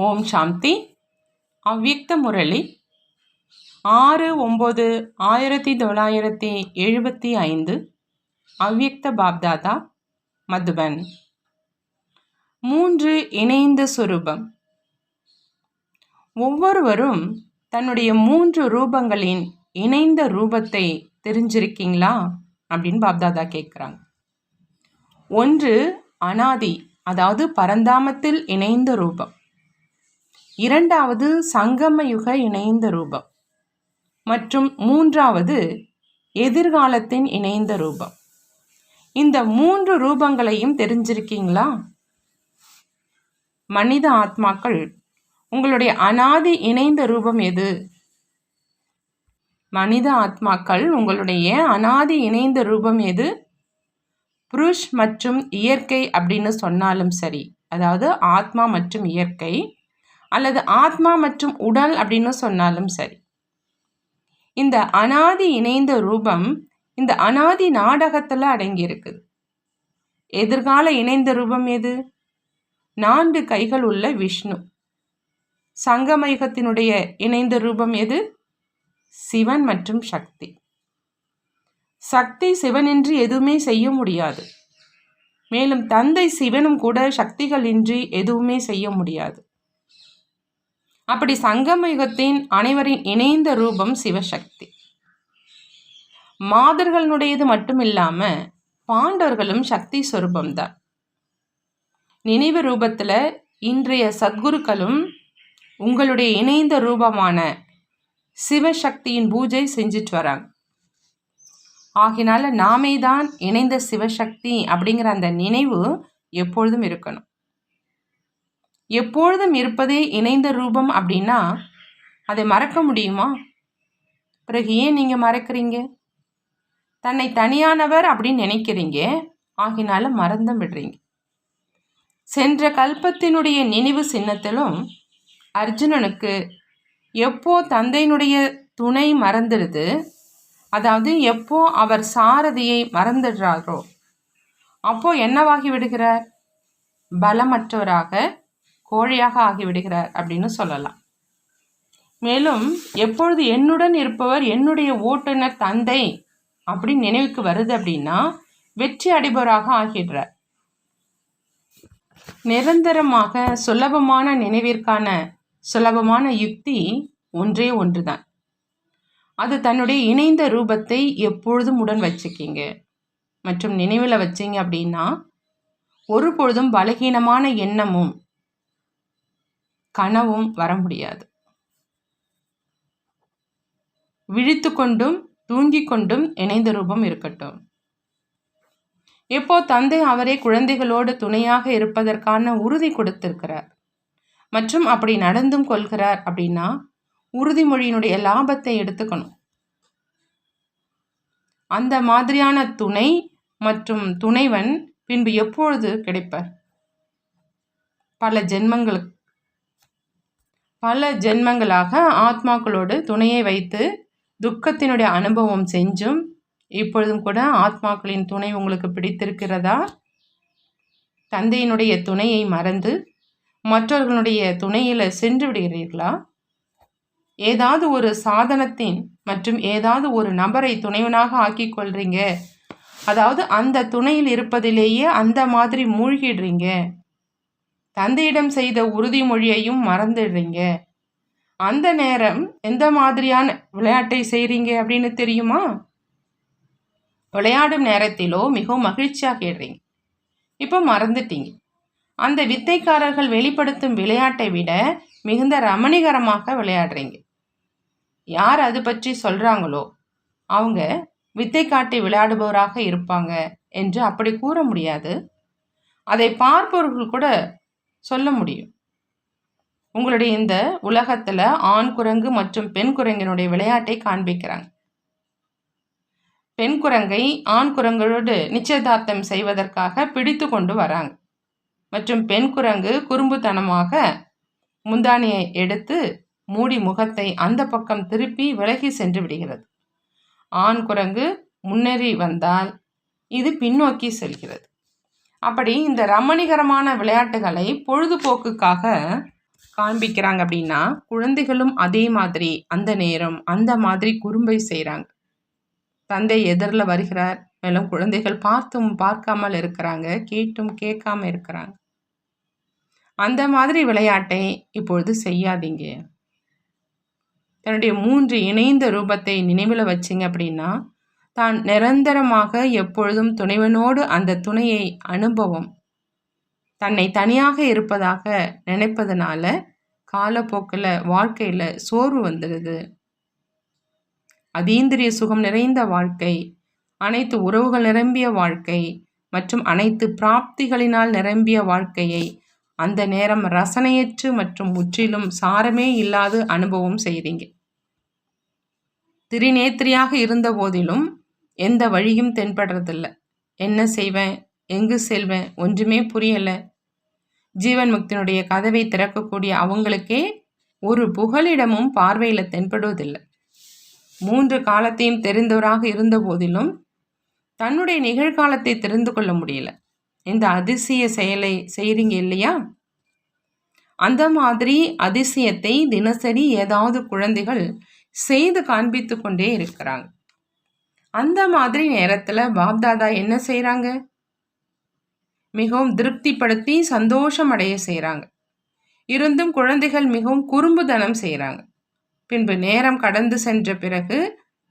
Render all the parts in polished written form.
ஓம் சாந்தி. அவ்வியக்த முரளி 6/9/1975. அவ்வியக்த பாப்தாதா, மதுபன். 3 இணைந்த சுரூபம். ஒவ்வொருவரும் தன்னுடைய 3 ரூபங்களின் இணைந்த ரூபத்தை தெரிஞ்சிருக்கீங்களா அப்படின்னு பாப்தாதா கேட்குறாங்க. 1 அனாதி, அதாவது பரந்தாமத்தில் இணைந்த ரூபம். 2வது சங்கமயுக இணைந்த ரூபம். மற்றும் 3வது எதிர்காலத்தின் இணைந்த ரூபம். இந்த 3 ரூபங்களையும் தெரிஞ்சிருக்கீங்களா? மனித ஆத்மாக்கள், உங்களுடைய அனாதி இணைந்த ரூபம் எது? மனித ஆத்மாக்கள், உங்களுடைய அனாதி இணைந்த ரூபம் எது? புருஷ் மற்றும் இயற்கை அப்படின்னு சொன்னாலும் சரி, அதாவது ஆத்மா மற்றும் இயற்கை, அல்லது ஆத்மா மற்றும் உடல் அப்படின்னு சொன்னாலும் சரி, இந்த அனாதி இணைந்த ரூபம் இந்த அனாதி நாடகத்தில் அடங்கி இருக்குது. எதிர்கால இணைந்த ரூபம் எது? 4 கைகள் உள்ள விஷ்ணு. சங்கமயுகத்தினுடைய இணைந்த ரூபம் எது? சிவன் மற்றும் சக்தி. சக்தி சிவனின்றி எதுவுமே செய்ய முடியாது. மேலும் தந்தை சிவனும் கூட சக்திகள் இன்றி எதுவுமே செய்ய முடியாது. அப்படி சங்கமயுகத்தின் அனைவரின் இணைந்த ரூபம் சிவசக்தி. மாதர்களுடையது மட்டும் இல்லாம பாண்டவர்களும் சக்தி சொரூபம்தான். நினைவு ரூபத்துல இன்றைய சத்குருக்களும் உங்களுடைய இணைந்த ரூபமான சிவசக்தியின் பூஜை செஞ்சுட்டு வராங்க. ஆகினால நாமே தான் இணைந்த சிவசக்தி அப்படிங்கிற அந்த நினைவு எப்பொழுதும் இருக்கணும். எப்பொழுதும் இருப்பதே இணைந்த ரூபம் அப்படின்னா அதை மறக்க முடியுமா? பிறகு ஏன் நீங்கள் மறக்கிறீங்க? தன்னை தனியானவர் அப்படின்னு நினைக்கிறீங்க, ஆகினால மறந்தும் விடுறீங்க. சென்ற கல்பத்தினுடைய நினைவு சின்னத்திலும் அர்ஜுனனுக்கு எப்போ தந்தையினுடைய துணை மறந்துடுது, அதாவது எப்போ அவர் சாரதியை மறந்துடுறாரோ அப்போ என்னவாகி விடுகிறார்? பலமற்றவராக, கோழையாக ஆகிவிடுகிறார் அப்படின்னு சொல்லலாம். மேலும் எப்பொழுது என்னுடன் இருப்பவர் என்னுடைய ஓட்டுநர் தந்தை அப்படின்னு நினைவுக்கு வருது அப்படின்னா வெற்றி அடைபவராக ஆகிடுறார். நிரந்தரமாக சுலபமான நினைவிற்கான சுலபமான யுக்தி ஒன்றே ஒன்றுதான். அது தன்னுடைய இணைந்த ரூபத்தை எப்பொழுதும் உடன் வச்சுக்கிங்க மற்றும் நினைவில் வச்சிங்க அப்படின்னா ஒரு பொழுதும் பலகீனமான எண்ணமும் கனவும் வர முடியாது. விழித்து கொண்டும் தூங்கிக் கொண்டும் இணைந்த ரூபம் இருக்கட்டும். எப்போ தந்தை அவரே குழந்தைகளோடு துணையாக இருப்பதற்கான உறுதி கொடுத்திருக்கிறார் மற்றும் அப்படி நடந்தும் கொள்கிறார் அப்படின்னா உறுதிமொழியினுடைய லாபத்தை எடுத்துக்கணும். அந்த மாதிரியான துணை மற்றும் துணைவன் பின்பு எப்பொழுது கிடைப்பார்? பல ஜென்மங்களாக ஆத்மாக்களோடு துணையை வைத்து துக்கத்தினுடைய அனுபவம் செஞ்சும் இப்பொழுதும் கூட ஆத்மாக்களின் துணை உங்களுக்கு பிடித்திருக்கிறதா? தந்தையினுடைய துணையை மறந்து மற்றவர்களுடைய துணையில் சென்று விடுகிறீர்களா? ஏதாவது ஒரு சாதனத்தின் மற்றும் ஏதாவது ஒரு நபரை துணைவனாக ஆக்கிக் கொள்றீங்க, அதாவது அந்த துணையில் இருப்பதிலேயே அந்த மாதிரி மூழ்கிடுறீங்க. தந்தையிடம் செய்த உறுதிமொழியையும் மறந்துடுறீங்க. அந்த நேரம் எந்த மாதிரியான விளையாட்டை செய்கிறீங்க அப்படின்னு தெரியுமா? விளையாடும் நேரத்திலோ மிகவும் மகிழ்ச்சியாகிடுறீங்க. இப்போ மறந்துட்டீங்க. அந்த வித்தைக்காரர்கள் வெளிப்படுத்தும் விளையாட்டை விட மிகுந்த ரமணிகரமாக விளையாடுறீங்க. யார் அது பற்றி சொல்கிறாங்களோ அவங்க வித்தை காட்டி விளையாடுபவராக இருப்பாங்க என்று அப்படி கூற முடியாது. அதை பார்ப்பவர்கள் கூட சொல்ல முடியும். உங்களுடைய இந்த உலகத்தில் ஆண் குரங்கு மற்றும் பெண் குரங்கினுடைய விளையாட்டை காண்பிக்கிறாங்க. பெண் குரங்கை ஆண் குரங்களோடு நிச்சயதார்த்தம் செய்வதற்காக பிடித்து கொண்டு வராங்க. மற்றும் பெண் குரங்கு குறும்புத்தனமாக முந்தானியை எடுத்து மூடி முகத்தை அந்த பக்கம் திருப்பி விலகி சென்று விடுகிறது. ஆண் குரங்கு முன்னேறி வந்தால் இது பின்னோக்கி செல்கிறது. அப்படி இந்த ரமணிகரமான விளையாட்டுகளை பொழுதுபோக்குக்காக காண்பிக்கிறாங்க அப்படின்னா, குழந்தைகளும் அதே மாதிரி அந்த நேரம் அந்த மாதிரி குறும்பை செய்கிறாங்க. தந்தை எதிரில் வருகிறார், மேலும் குழந்தைகள் பார்த்தும் பார்க்காமல் இருக்கிறாங்க, கேட்டும் கேட்காம இருக்கிறாங்க. அந்த மாதிரி விளையாட்டை இப்பொழுது செய்யாதீங்க. தன்னுடைய 3 இணைந்த ரூபத்தை நினைவில் வச்சிங்க அப்படின்னா, தான் நிரந்தரமாக எப்பொழுதும் துணைவனோடு அந்த துணையை அனுபவம், தன்னை தனியாக இருப்பதாக நினைப்பதனால காலப்போக்கில் வாழ்க்கையில் சோர்வு வந்துடுது. அதீந்திரிய சுகம் நிறைந்த வாழ்க்கை, அனைத்து உறவுகள் நிரம்பிய வாழ்க்கை மற்றும் அனைத்து பிராப்திகளினால் நிரம்பிய வாழ்க்கையை அந்த நேரம் ரசனையற்று மற்றும் முற்றிலும் சாரமே இல்லாத அனுபவம் செய்கிறீங்க. திரிநேத்திரியாக இருந்த போதிலும் எந்த வழியும் தென்படுறதில்லை. என்ன செய்வேன், எங்கு செல்வேன், ஒன்றுமே புரியலை. ஜீவன் முக்தியினுடைய கதவை திறக்கக்கூடிய அவங்களுக்கே ஒரு புகலிடமும் பார்வையில் தென்படுவதில்லை. 3 காலத்தையும் தெரிந்தவராக இருந்த போதிலும் தன்னுடைய நிகழ்காலத்தை தெரிந்து கொள்ள முடியல. இந்த அதிசய செயலை செய்கிறீங்க இல்லையா? அந்த மாதிரி அதிசயத்தை தினசரி ஏதாவது குழந்தைகள் செய்து காண்பித்து கொண்டே இருக்கிறாங்க. அந்த மாதிரி நேரத்தில் பாப்தாதா என்ன செய்கிறாங்க? மிகவும் திருப்திப்படுத்தி சந்தோஷம் அடைய செய்கிறாங்க. இருந்தும் குழந்தைகள் மிகவும் குறும்புதனம் செய்கிறாங்க. பின்பு நேரம் கடந்து சென்ற பிறகு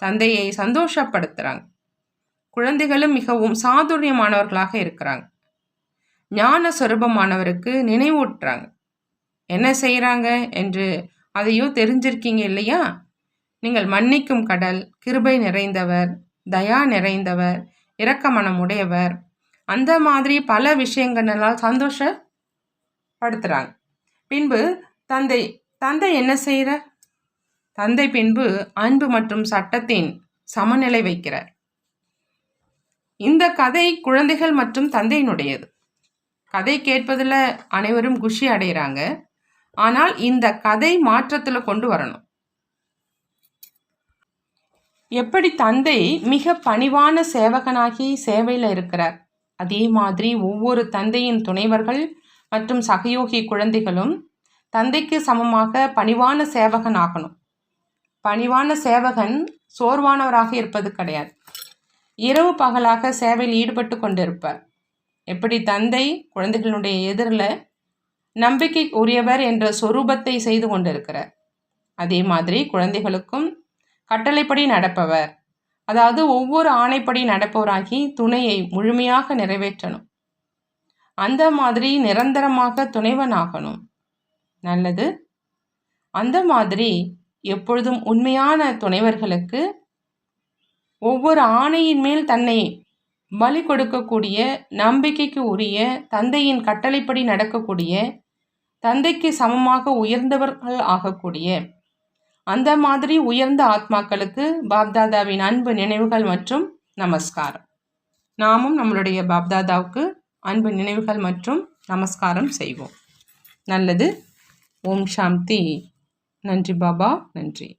தந்தையை சந்தோஷப்படுத்துகிறாங்க. குழந்தைகளும் மிகவும் சாதுரியமானவர்களாக இருக்கிறாங்க. ஞான சொரூபமானவருக்கு நினைவூட்டுறாங்க. என்ன செய்கிறாங்க என்று அதையோ தெரிஞ்சிருக்கீங்க இல்லையா? நீங்கள் மன்னிக்கும் கடல், கிருபை நிறைந்தவர், தயா நிறைந்தவர், இரக்க மனமுடையவர், அந்த மாதிரி பல விஷயங்களால் சந்தோஷப்படுத்துகிறாங்க. பின்பு தந்தை என்ன செய்கிறார்? தந்தை பின்பு அன்பு மற்றும் சட்டத்தின் சமநிலை வைக்கிறார். இந்த கதை குழந்தைகள் மற்றும் தந்தையினுடையது. கதை கேட்பதில் அனைவரும் குஷி அடைகிறாங்க. ஆனால் இந்த கதை மாற்றத்தில் கொண்டு வரணும். எப்படி தந்தை மிக பணிவான சேவகனாகி சேவையில் இருக்கிறார், அதே மாதிரி ஒவ்வொரு தந்தையின் துணைவர்கள் மற்றும் சகயோகி குழந்தைகளும் தந்தைக்கு சமமாக பணிவான சேவகன் ஆகணும். பணிவான சேவகன் சோர்வானவராக இருப்பது கிடையாது. இரவு பகலாக சேவையில் ஈடுபட்டு கொண்டிருப்பார். எப்படி தந்தை குழந்தைகளுடைய எதிரில் நம்பிக்கை உரியவர் என்ற சொரூபத்தை செய்து கொண்டிருக்கிறார், அதே மாதிரி குழந்தைகளுக்கும் கட்டளைப்படி நடப்பவர், அதாவது ஒவ்வொரு ஆணைப்படி நடப்பவராகி துணையை முழுமையாக நிறைவேற்றணும். அந்த மாதிரி நிரந்தரமாக துணைவனாகணும். நல்லது. அந்த மாதிரி எப்பொழுதும் உண்மையான துணைவர்களுக்கு ஒவ்வொரு ஆணையின் மேல் தன்னை பலி கொடுக்கக்கூடிய, நம்பிக்கைக்கு உரிய, தந்தையின் கட்டளைப்படி நடக்கக்கூடிய, தந்தைக்கு சமமாக உயர்ந்தவர்கள் ஆகக்கூடிய அந்த மாதிரி உயர்ந்த ஆத்மாக்களுக்கு பாப்தாதாவின் அன்பு நினைவுகள் மற்றும் நமஸ்காரம். நாமும் நம்மளுடைய பாப்தாதாவுக்கு அன்பு நினைவுகள் மற்றும் நமஸ்காரம் செய்வோம். நல்லது. ஓம் சாந்தி. நன்றி பாபா. நன்றி.